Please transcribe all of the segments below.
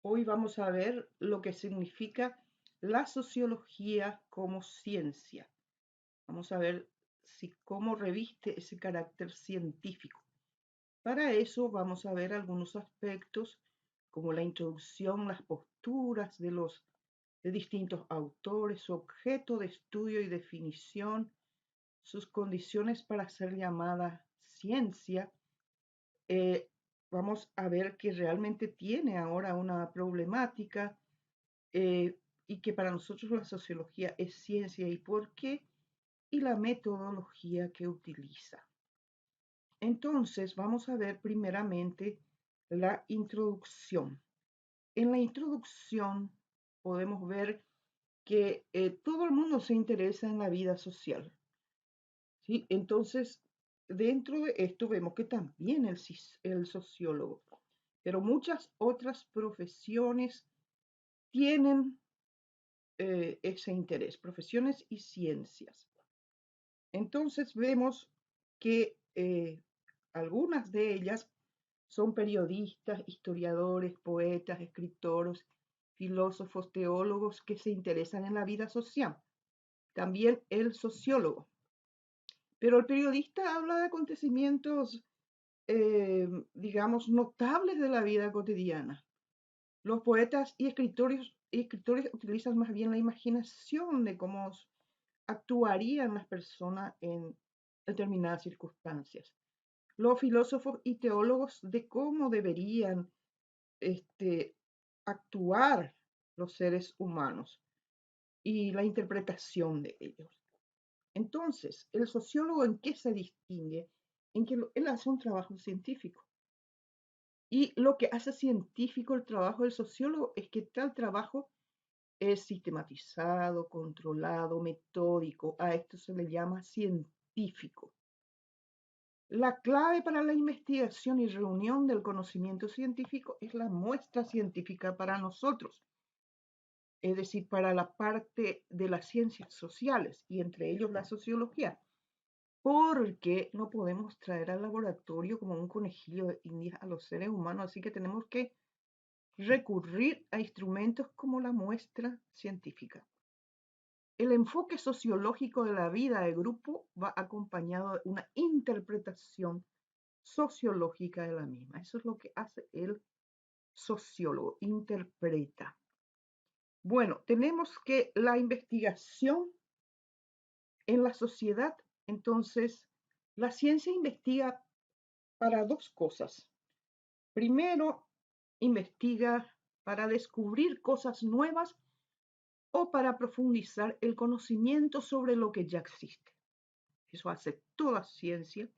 Hoy vamos a ver lo que significa la sociología como ciencia. Vamos a ver si cómo reviste ese carácter científico. Para eso vamos a ver algunos aspectos como la introducción, las posturas de distintos autores, su objeto de estudio y definición, sus condiciones para ser llamada ciencia. Eh, Vamos a ver que realmente tiene ahora una problemática y que para nosotros la sociología es ciencia y por qué, y la metodología que utiliza. Entonces, vamos a ver primeramente la introducción. En la introducción podemos ver que todo el mundo se interesa en la vida social, ¿sí? Entonces, dentro de esto vemos que también el sociólogo, pero muchas otras profesiones tienen ese interés, profesiones y ciencias. Entonces vemos que algunas de ellas son periodistas, historiadores, poetas, escritores, filósofos, teólogos que se interesan en la vida social. También el sociólogo. Pero el periodista habla de acontecimientos, digamos, notables de la vida cotidiana. Los poetas y escritores utilizan más bien la imaginación de cómo actuarían las personas en determinadas circunstancias. Los filósofos y teólogos de cómo deberían este, actuar los seres humanos y la interpretación de ellos. Entonces, ¿el sociólogo en qué se distingue? En que él hace un trabajo científico. Y lo que hace científico el trabajo del sociólogo es que tal trabajo es sistematizado, controlado, metódico. A esto se le llama científico. La clave para la investigación y reunión del conocimiento científico es la muestra científica para nosotros, es decir, para la parte de las ciencias sociales y entre ellos la sociología, porque no podemos traer al laboratorio como un conejillo de indias a los seres humanos, así que tenemos que recurrir a instrumentos como la muestra científica. El enfoque sociológico de la vida de grupo va acompañado de una interpretación sociológica de la misma. Eso es lo que hace el sociólogo, interpreta. Bueno, tenemos que la investigación en la sociedad, entonces, la ciencia investiga para dos cosas. Primero, investiga para descubrir cosas nuevas o para profundizar el conocimiento sobre lo que ya existe. Eso hace toda ciencia.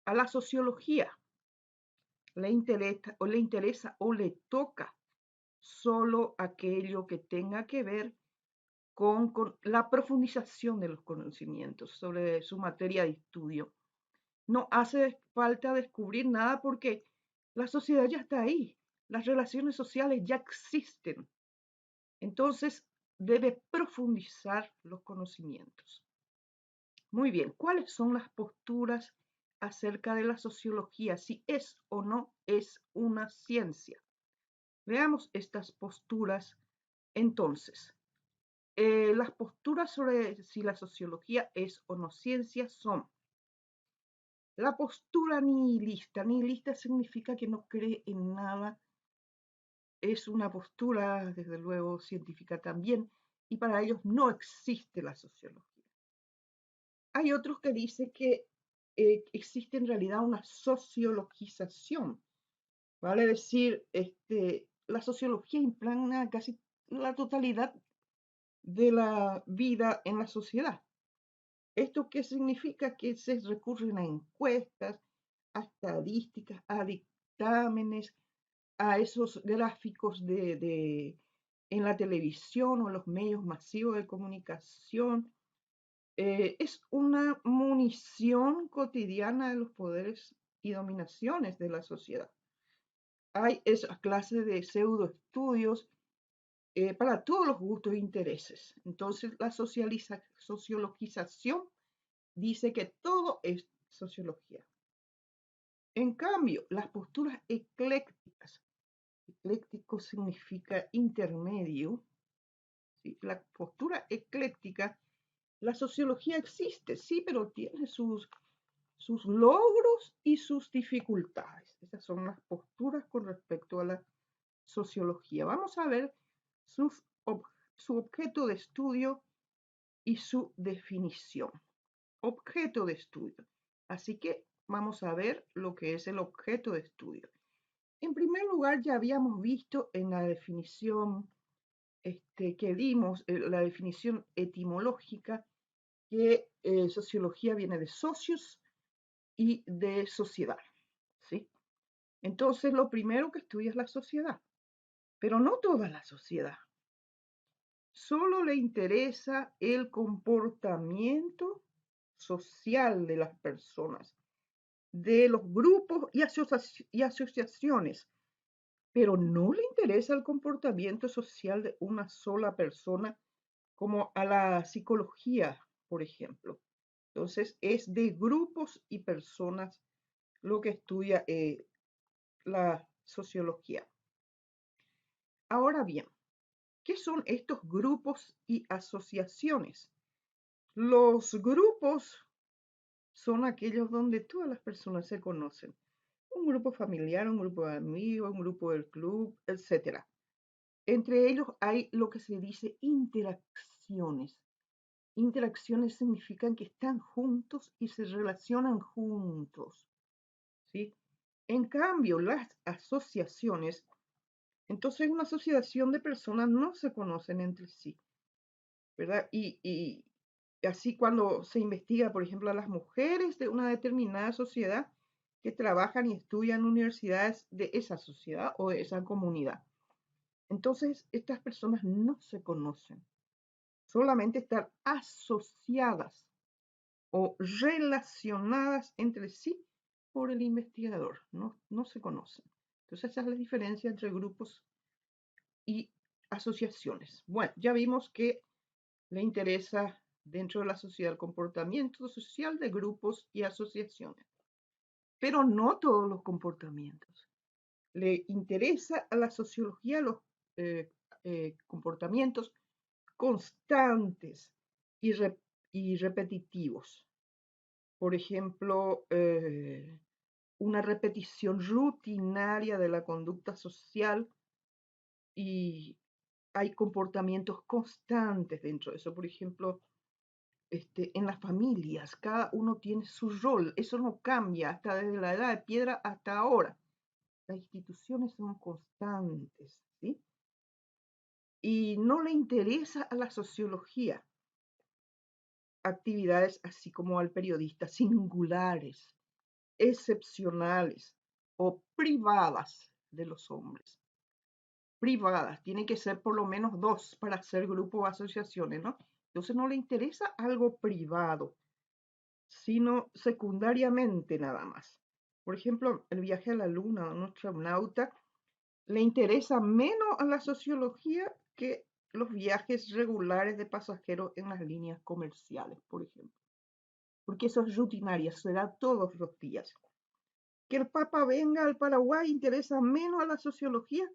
A la sociología le interesa o le toca solo aquello que tenga que ver con la profundización de los conocimientos sobre su materia de estudio. No hace falta descubrir nada porque la sociedad ya está ahí, las relaciones sociales ya existen. Entonces, debe profundizar los conocimientos. Muy bien, ¿cuáles son las posturas acerca de la sociología? Si es o no es una ciencia. Veamos estas posturas entonces. Las posturas sobre si la sociología es o no ciencia son la postura nihilista. Nihilista significa que no cree en nada. Es una postura, desde luego, científica también, y para ellos no existe la sociología. Hay otros que dicen que existe en realidad una sociologización, vale decir, la sociología impregna casi la totalidad de la vida en la sociedad. ¿Esto qué significa? Que se recurren a encuestas, a estadísticas, a dictámenes, a esos gráficos en la televisión o los medios masivos de comunicación. Es una munición cotidiana de los poderes y dominaciones de la sociedad. Hay esa clase de pseudoestudios para todos los gustos e intereses. Entonces, la sociologización dice que todo es sociología. En cambio, las posturas eclécticos significa intermedio, ¿sí? La postura ecléctica, la sociología existe, sí, pero tiene sus logros y sus dificultades. Esas son las posturas con respecto a la sociología. Vamos a ver sus, su objeto de estudio y su definición. Objeto de estudio. Así que vamos a ver lo que es el objeto de estudio. En primer lugar, ya habíamos visto en la definición que dimos, la definición etimológica, que sociología viene de socios y de sociedad, ¿sí? Entonces, lo primero que estudia es la sociedad, pero no toda la sociedad. Solo le interesa el comportamiento social de las personas, de los grupos y asociaciones, pero no le interesa el comportamiento social de una sola persona, como a la psicología, por ejemplo. Entonces, es de grupos y personas lo que estudia la sociología. Ahora bien, ¿qué son estos grupos y asociaciones? Los grupos son aquellos donde todas las personas se conocen. Un grupo familiar, un grupo de amigos, un grupo del club, etc. Entre ellos hay lo que se dice interacciones. Interacciones significan que están juntos y se relacionan juntos, ¿sí? En cambio, las asociaciones, entonces una asociación de personas no se conocen entre sí, ¿verdad? Y así cuando se investiga, por ejemplo, a las mujeres de una determinada sociedad que trabajan y estudian en universidades de esa sociedad o de esa comunidad. Entonces, estas personas no se conocen, solamente están asociadas o relacionadas entre sí por el investigador, no se conocen. Entonces, esa es la diferencia entre grupos y asociaciones. Bueno, ya vimos que le interesa dentro de la sociedad el comportamiento social de grupos y asociaciones, pero no todos los comportamientos. Le interesa a la sociología los comportamientos constantes y repetitivos. Por ejemplo, una repetición rutinaria de la conducta social y hay comportamientos constantes dentro de eso. Por ejemplo, en las familias, cada uno tiene su rol, eso no cambia hasta desde la edad de piedra hasta ahora. Las instituciones son constantes, ¿sí? Y no le interesa a la sociología actividades así como al periodista singulares, excepcionales o privadas de los hombres. Privadas, tiene que ser por lo menos dos para ser grupo o asociaciones, ¿no? Entonces no le interesa algo privado, sino secundariamente nada más. Por ejemplo, el viaje a la luna, un astronauta le interesa menos a la sociología que los viajes regulares de pasajeros en las líneas comerciales, por ejemplo. Porque eso es rutinaria, será todos los días. Que el Papa venga al Paraguay interesa menos a la sociología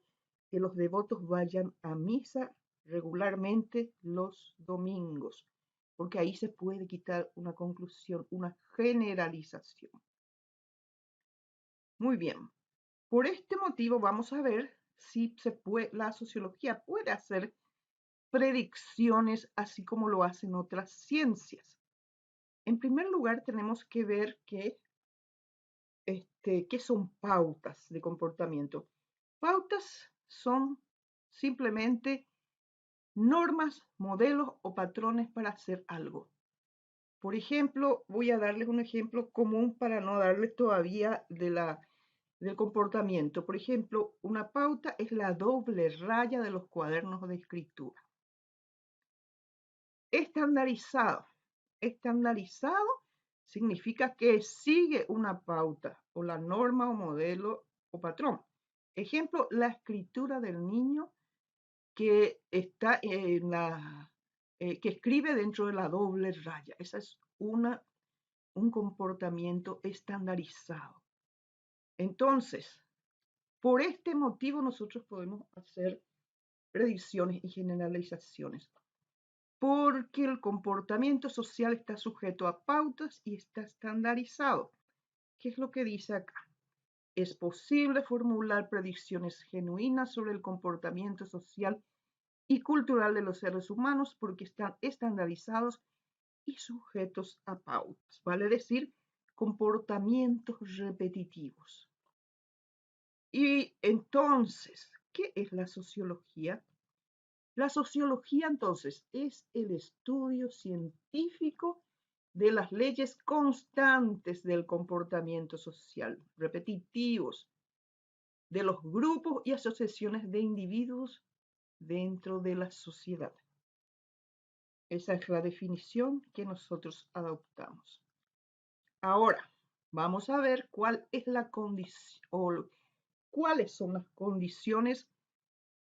que los devotos vayan a misa regularmente los domingos, porque ahí se puede quitar una conclusión, una generalización. Muy bien, por este motivo vamos a ver si la sociología puede hacer predicciones así como lo hacen otras ciencias. En primer lugar, tenemos que ver qué son pautas de comportamiento. Pautas son simplemente normas, modelos o patrones para hacer algo. Por ejemplo, voy a darles un ejemplo común para no darles todavía del comportamiento. Por ejemplo, una pauta es la doble raya de los cuadernos de escritura. Estandarizado. Estandarizado significa que sigue una pauta o la norma o modelo o patrón. Ejemplo, la escritura del niño que está que escribe dentro de la doble raya. Esa es un comportamiento estandarizado. Entonces, Por este motivo nosotros podemos hacer predicciones y generalizaciones, porque el comportamiento social está sujeto a pautas y está estandarizado. ¿Qué es lo que dice acá? Es posible formular predicciones genuinas sobre el comportamiento social y cultural de los seres humanos porque están estandarizados y sujetos a pautas, vale decir, comportamientos repetitivos. Y entonces, ¿qué es la sociología? La sociología entonces es el estudio científico de las leyes constantes del comportamiento social, repetitivos, de los grupos y asociaciones de individuos dentro de la sociedad. Esa es la definición que nosotros adoptamos. Ahora, vamos a ver cuál es la condición o cuáles son las condiciones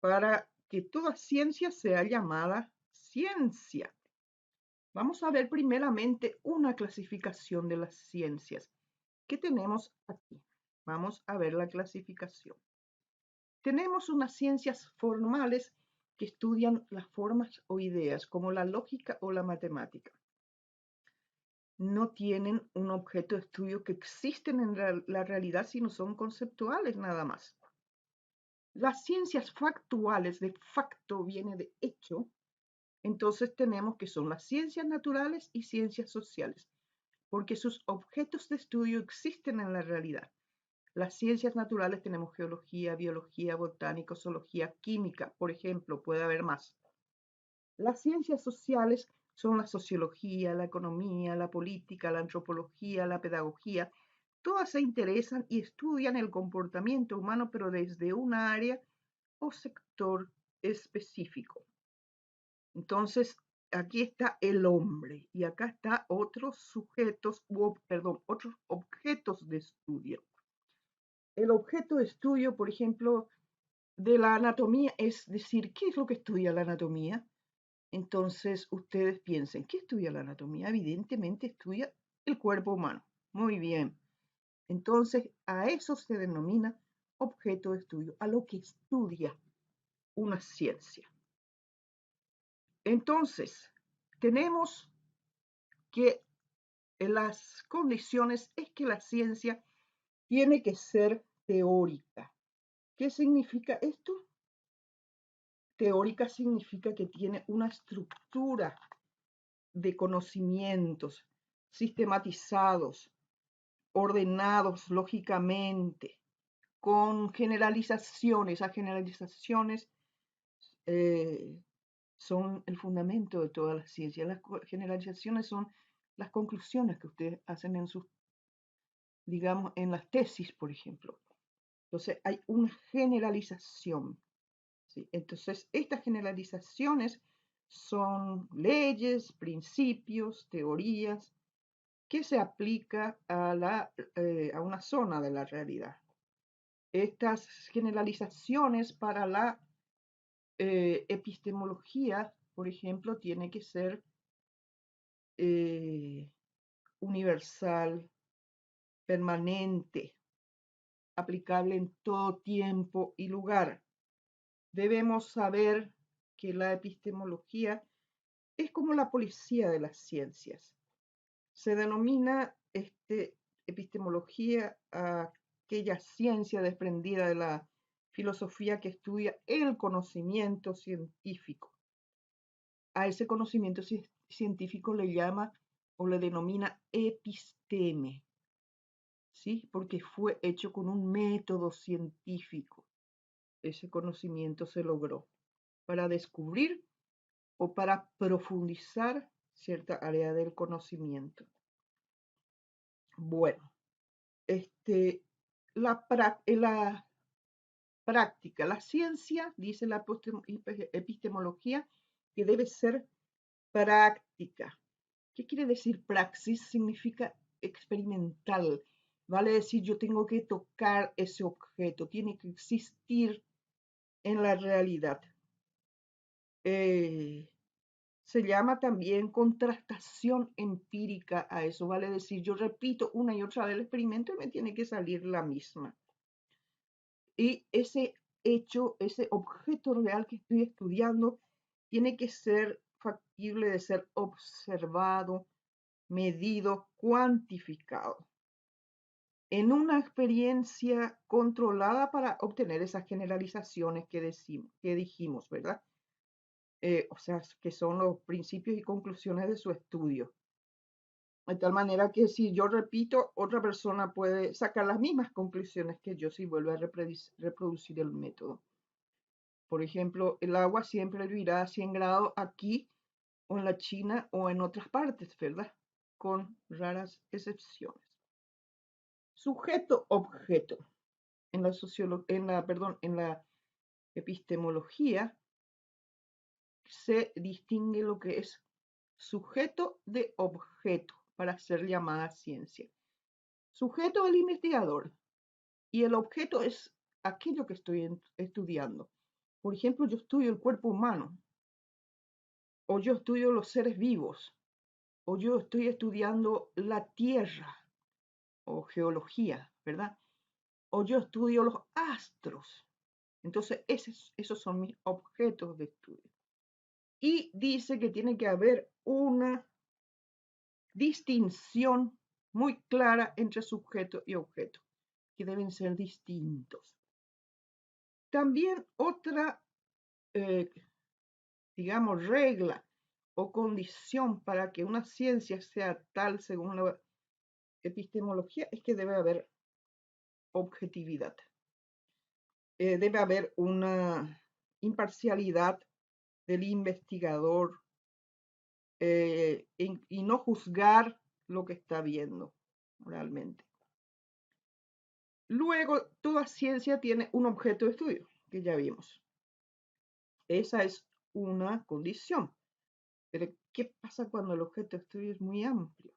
para que toda ciencia sea llamada ciencia. Vamos a ver primeramente una clasificación de las ciencias que tenemos aquí. Vamos a ver la clasificación. Tenemos unas ciencias formales que estudian las formas o ideas, como la lógica o la matemática. No tienen un objeto de estudio que existen en la realidad, sino son conceptuales nada más. Las ciencias factuales, de facto viene de hecho, entonces tenemos que son las ciencias naturales y ciencias sociales, porque sus objetos de estudio existen en la realidad. Las ciencias naturales tenemos geología, biología, botánica, zoología, química, por ejemplo, puede haber más. Las ciencias sociales son la sociología, la economía, la política, la antropología, la pedagogía. Todas se interesan y estudian el comportamiento humano, pero desde un área o sector específico. Entonces, aquí está el hombre y acá está otros sujetos, otros objetos de estudio. El objeto de estudio, por ejemplo, de la anatomía es decir, ¿qué es lo que estudia la anatomía? Entonces, ustedes piensen, ¿qué estudia la anatomía? Evidentemente estudia el cuerpo humano. Muy bien. Entonces, a eso se denomina objeto de estudio, a lo que estudia una ciencia. Entonces, tenemos que las condiciones es que la ciencia tiene que ser teórica. ¿Qué significa esto? Teórica significa que tiene una estructura de conocimientos sistematizados, ordenados lógicamente, con generalizaciones. Las generalizaciones son el fundamento de toda la ciencia. Las generalizaciones son las conclusiones que ustedes hacen en sus, digamos, en las tesis, por ejemplo. Entonces, hay una generalización. ¿Sí? Entonces, estas generalizaciones son leyes, principios, teorías que se aplica a una zona de la realidad. Estas generalizaciones para la epistemología, por ejemplo, tiene que ser universal, permanente, aplicable en todo tiempo y lugar. Debemos saber que la epistemología es como la policía de las ciencias. Se denomina epistemología a aquella ciencia desprendida de la filosofía que estudia el conocimiento científico. A ese conocimiento científico le llama o le denomina episteme, ¿sí? Porque fue hecho con un método científico. Ese conocimiento se logró para descubrir o para profundizar cierta área del conocimiento. Bueno, la práctica, la ciencia, dice la epistemología, que debe ser práctica. ¿Qué quiere decir praxis? Significa experimental. Vale decir, yo tengo que tocar ese objeto, tiene que existir en la realidad. Se llama también contrastación empírica a eso. Vale decir, yo repito una y otra vez el experimento y me tiene que salir la misma. Y ese hecho, ese objeto real que estoy estudiando, tiene que ser factible de ser observado, medido, cuantificado en una experiencia controlada para obtener esas generalizaciones que dijimos, ¿verdad? O sea, que son los principios y conclusiones de su estudio. De tal manera que si yo repito, otra persona puede sacar las mismas conclusiones que yo si vuelve a reproducir el método. Por ejemplo, el agua siempre hervirá a 100 grados aquí o en la China o en otras partes, ¿verdad? Con raras excepciones. Sujeto-objeto. En la epistemología se distingue lo que es sujeto de objeto para ser llamada ciencia. Sujeto el investigador y el objeto es aquello que estoy estudiando. Por ejemplo, yo estudio el cuerpo humano, o yo estudio los seres vivos, o yo estoy estudiando la tierra, o geología, ¿verdad? O yo estudio los astros. Entonces, esos son mis objetos de estudio. Y dice que tiene que haber una distinción muy clara entre sujeto y objeto, que deben ser distintos. También otra, digamos, regla o condición para que una ciencia sea tal según la epistemología es que debe haber objetividad. Debe haber una imparcialidad del investigador y no juzgar lo que está viendo realmente. Luego, toda ciencia tiene un objeto de estudio, que ya vimos. Esa es una condición. Pero, ¿qué pasa cuando el objeto de estudio es muy amplio?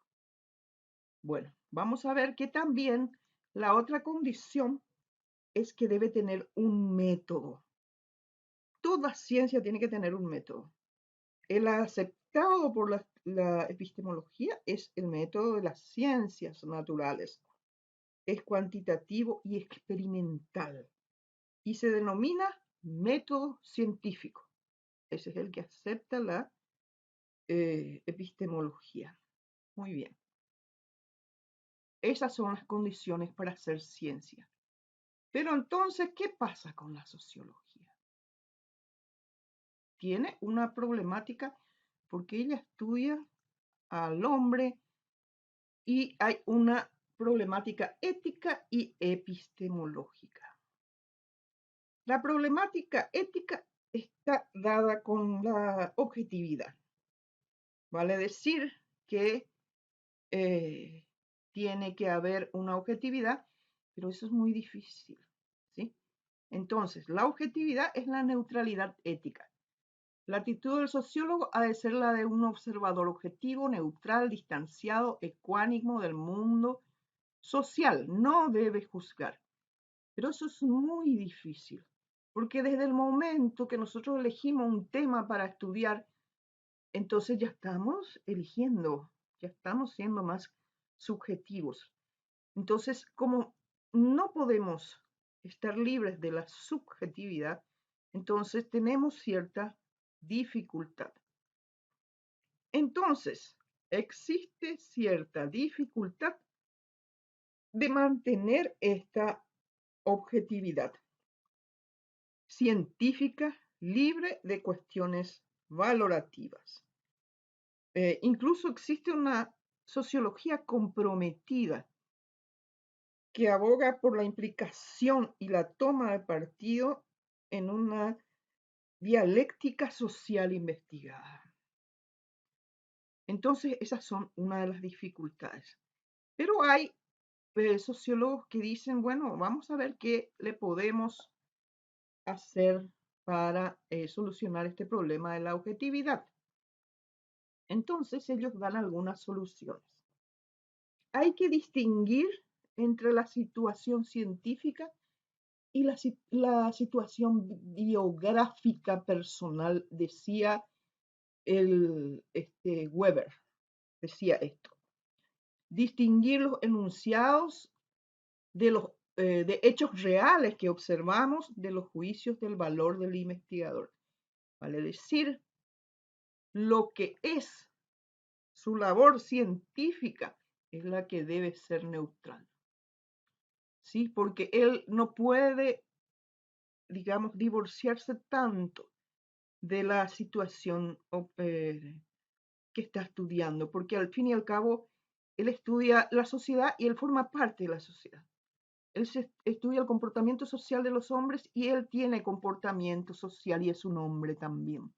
Bueno, vamos a ver que también la otra condición es que debe tener un método. Toda ciencia tiene que tener un método. El aceptado por la epistemología es el método de las ciencias naturales. Es cuantitativo y experimental y se denomina método científico. Ese es el que acepta la epistemología. Muy bien. Esas son las condiciones para hacer ciencia. Pero entonces, ¿qué pasa con la sociología? Tiene una problemática porque ella estudia al hombre y hay una problemática ética y epistemológica. La problemática ética está dada con la objetividad. Vale decir que tiene que haber una objetividad, pero eso es muy difícil, ¿sí? Entonces, la objetividad es la neutralidad ética. La actitud del sociólogo ha de ser la de un observador objetivo, neutral, distanciado, ecuánime del mundo social. No debe juzgar. Pero eso es muy difícil, porque desde el momento que nosotros elegimos un tema para estudiar, entonces ya estamos eligiendo, ya estamos siendo más subjetivos. Entonces, como no podemos estar libres de la subjetividad, entonces tenemos cierta dificultad. Entonces, existe cierta dificultad de mantener esta objetividad científica libre de cuestiones valorativas. Incluso existe una sociología comprometida que aboga por la implicación y la toma de partido en una dialéctica social investigada. Entonces, esas son una de las dificultades. Pero hay sociólogos que dicen, bueno, vamos a ver qué le podemos hacer para solucionar este problema de la objetividad. Entonces, ellos dan algunas soluciones. Hay que distinguir entre la situación científica y la situación biográfica personal, decía Weber, decía esto. Distinguir los enunciados de los de hechos reales que observamos de los juicios del valor del investigador. Vale decir, lo que es su labor científica es la que debe ser neutral, ¿sí? Porque él no puede, digamos, divorciarse tanto de la situación que está estudiando, porque al fin y al cabo él estudia la sociedad y él forma parte de la sociedad. Él estudia el comportamiento social de los hombres y él tiene comportamiento social y es un hombre también.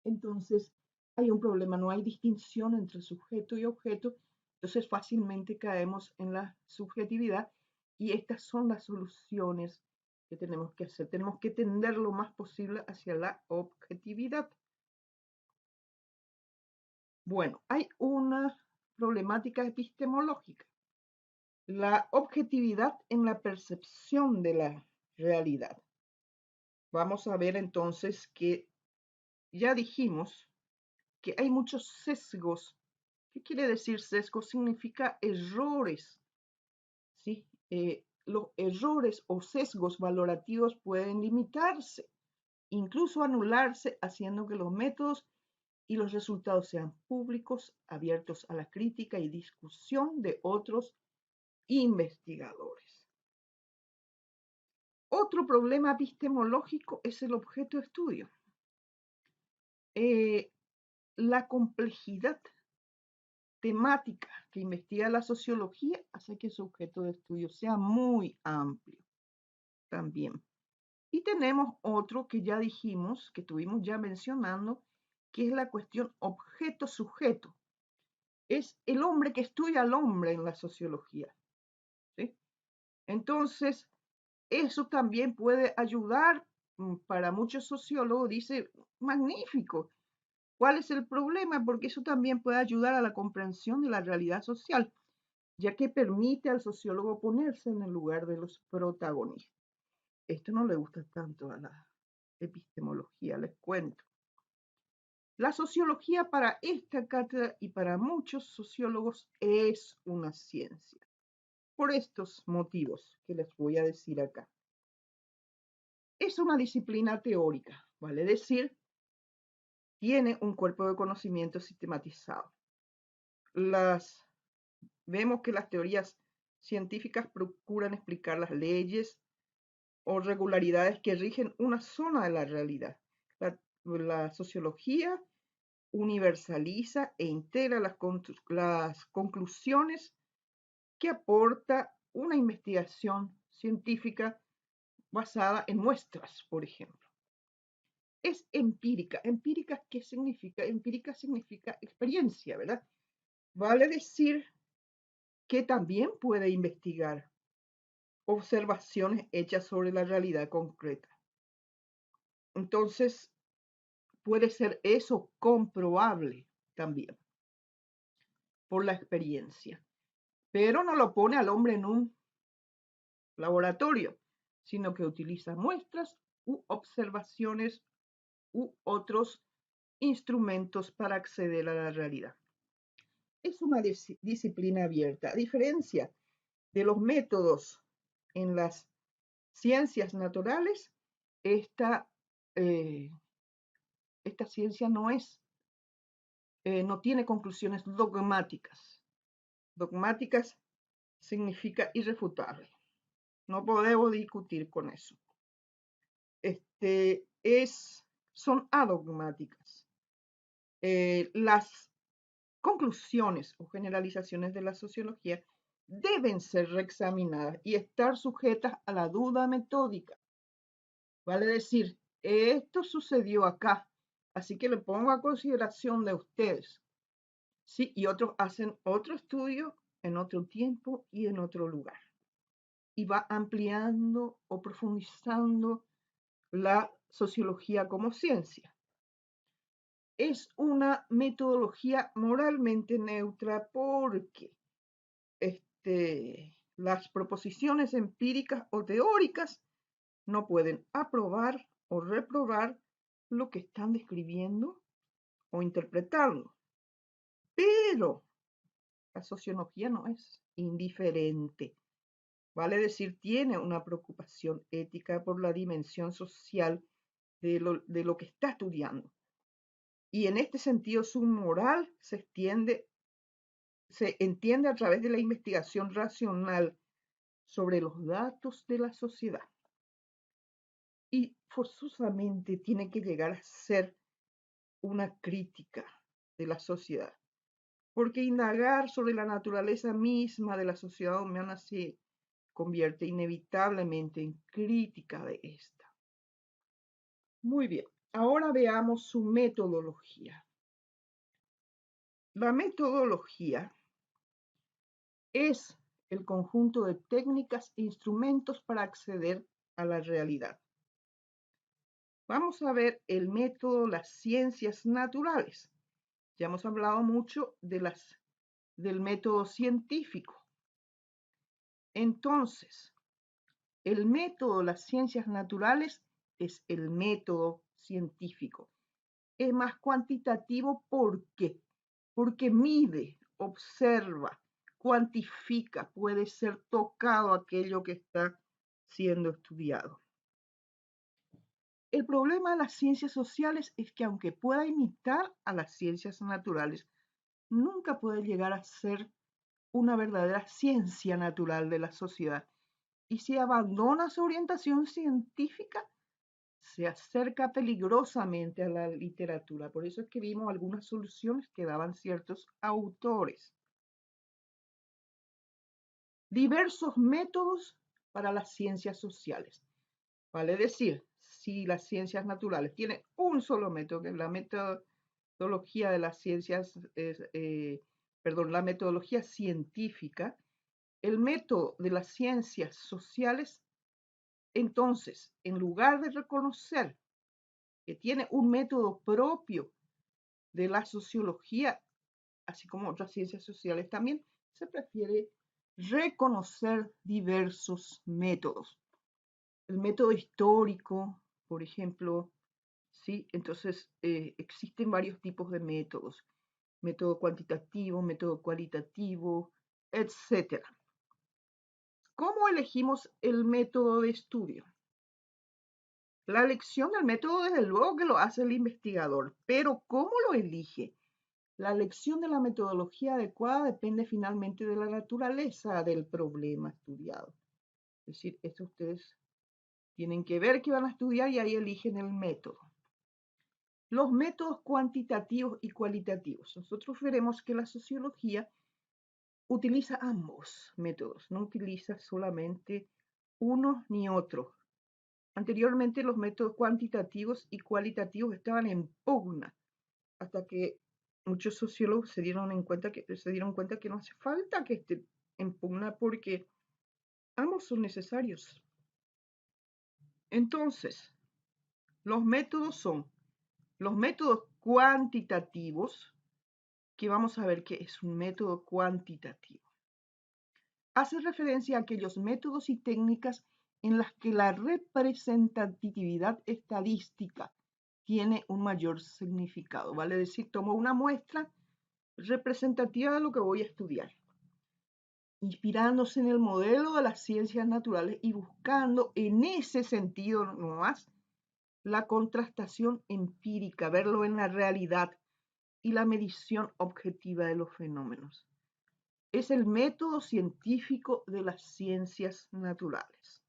Entonces, hay un problema, no hay distinción entre sujeto y objeto, entonces fácilmente caemos en la subjetividad y estas son las soluciones que tenemos que hacer. Tenemos que tender lo más posible hacia la objetividad. Bueno, hay una problemática epistemológica, la objetividad en la percepción de la realidad. Vamos a ver entonces que ya dijimos que hay muchos sesgos. ¿Qué quiere decir sesgo? Significa errores, ¿sí? Los errores o sesgos valorativos pueden limitarse, incluso anularse, haciendo que los métodos y los resultados sean públicos, abiertos a la crítica y discusión de otros investigadores. Otro problema epistemológico es el objeto de estudio. La complejidad temática que investiga la sociología hace que su objeto de estudio sea muy amplio también. Y tenemos otro que ya dijimos, que estuvimos ya mencionando, que es la cuestión objeto-sujeto. Es el hombre que estudia al hombre en la sociología, ¿sí? Entonces, eso también puede ayudar para muchos sociólogos, dice, magnífico. ¿Cuál es el problema? Porque eso también puede ayudar a la comprensión de la realidad social, ya que permite al sociólogo ponerse en el lugar de los protagonistas. Esto no le gusta tanto a la epistemología, les cuento. La sociología para esta cátedra y para muchos sociólogos es una ciencia, por estos motivos que les voy a decir acá. Es una disciplina teórica, vale decir, tiene un cuerpo de conocimiento sistematizado. Vemos que las teorías científicas procuran explicar las leyes o regularidades que rigen una zona de la realidad. La sociología universaliza e integra las conclusiones que aporta una investigación científica basada en muestras, por ejemplo. Es empírica. ¿Empírica qué significa? Empírica significa experiencia, ¿verdad? Vale decir que también puede investigar observaciones hechas sobre la realidad concreta. Entonces, puede ser eso comprobable también por la experiencia, pero no lo pone al hombre en un laboratorio, sino que utiliza muestras u observaciones u otros instrumentos para acceder a la realidad. Es una disciplina abierta, a diferencia de los métodos en las ciencias naturales. Esta, eh, esta ciencia no tiene conclusiones dogmáticas. Dogmáticas significa irrefutable. No podemos discutir con eso. Son adogmáticas. Las conclusiones o generalizaciones de la sociología deben ser reexaminadas y estar sujetas a la duda metódica. Vale decir, esto sucedió acá, así que lo pongo a consideración de ustedes. Sí, y otros hacen otro estudio en otro tiempo y en otro lugar. Y va ampliando o profundizando la sociología como ciencia. Es una metodología moralmente neutra porque las proposiciones empíricas o teóricas no pueden aprobar o reprobar lo que están describiendo o interpretando. Pero la sociología no es indiferente. vale decir, tiene una preocupación ética por la dimensión social de lo que está estudiando. Y en este sentido, su moral se entiende a través de la investigación racional sobre los datos de la sociedad. Y forzosamente tiene que llegar a ser una crítica de la sociedad, porque indagar sobre la naturaleza misma de la sociedad humana se convierte inevitablemente en crítica de esta. Muy bien, ahora veamos su metodología. La metodología es el conjunto de técnicas e instrumentos para acceder a la realidad. Vamos a ver el método las ciencias naturales. Ya hemos hablado mucho del método científico. Entonces, el método las ciencias naturales es el método científico. Es más cuantitativo, ¿por qué? Porque mide, observa, cuantifica, puede ser tocado aquello que está siendo estudiado. El problema de las ciencias sociales es que aunque pueda imitar a las ciencias naturales, nunca puede llegar a ser una verdadera ciencia natural de la sociedad. Y si abandona su orientación científica, se acerca peligrosamente a la literatura. Por eso es que vimos algunas soluciones que daban ciertos autores. Diversos métodos para las ciencias sociales. Vale decir, si las ciencias naturales tienen un solo método, que es la metodología de las ciencias, la metodología científica, el método de las ciencias sociales, entonces, en lugar de reconocer que tiene un método propio de la sociología, así como otras ciencias sociales también, se prefiere reconocer diversos métodos. El método histórico, por ejemplo, ¿sí? Entonces, existen varios tipos de métodos. Método cuantitativo, método cualitativo, etc. ¿Cómo elegimos el método de estudio? La elección del método, desde luego que lo hace el investigador, pero ¿cómo lo elige? La elección de la metodología adecuada depende finalmente de la naturaleza del problema estudiado. Es decir, esto ustedes tienen que ver qué van a estudiar y ahí eligen el método. Los métodos cuantitativos y cualitativos. Nosotros veremos que la sociología utiliza ambos métodos, no utiliza solamente uno ni otro. Anteriormente los métodos cuantitativos y cualitativos estaban en pugna, hasta que muchos sociólogos se dieron cuenta que no hace falta que esté en pugna porque ambos son necesarios. Entonces, los métodos son los métodos cuantitativos, que vamos a ver que es un método cuantitativo. Hace referencia a aquellos métodos y técnicas en las que la representatividad estadística tiene un mayor significado. Vale decir, tomo una muestra representativa de lo que voy a estudiar, inspirándose en el modelo de las ciencias naturales y buscando en ese sentido nomás la contrastación empírica, verlo en la realidad y la medición objetiva de los fenómenos. Es el método científico de las ciencias naturales.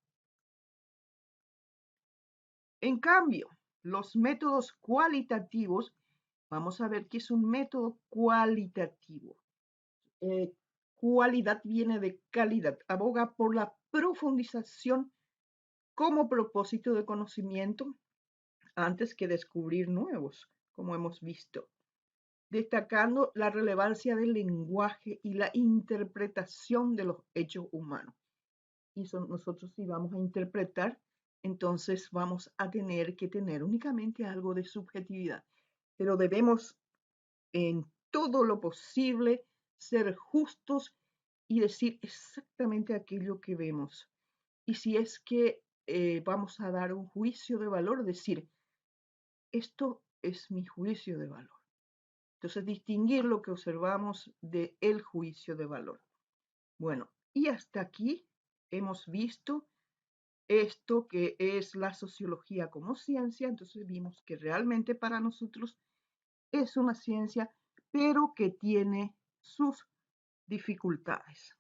En cambio, los métodos cualitativos, vamos a ver que es un método cualitativo. Cualidad viene de calidad, aboga por la profundización como propósito de conocimiento antes que descubrir nuevos, como hemos visto, destacando la relevancia del lenguaje y la interpretación de los hechos humanos. Y nosotros si vamos a interpretar, entonces vamos a tener que tener únicamente algo de subjetividad, pero debemos en todo lo posible ser justos y decir exactamente aquello que vemos. Y si es que vamos a dar un juicio de valor, decir, esto es mi juicio de valor. Entonces, distinguir lo que observamos del juicio de valor. Bueno, y hasta aquí hemos visto esto que es la sociología como ciencia, entonces vimos que realmente para nosotros es una ciencia, pero que tiene sus dificultades.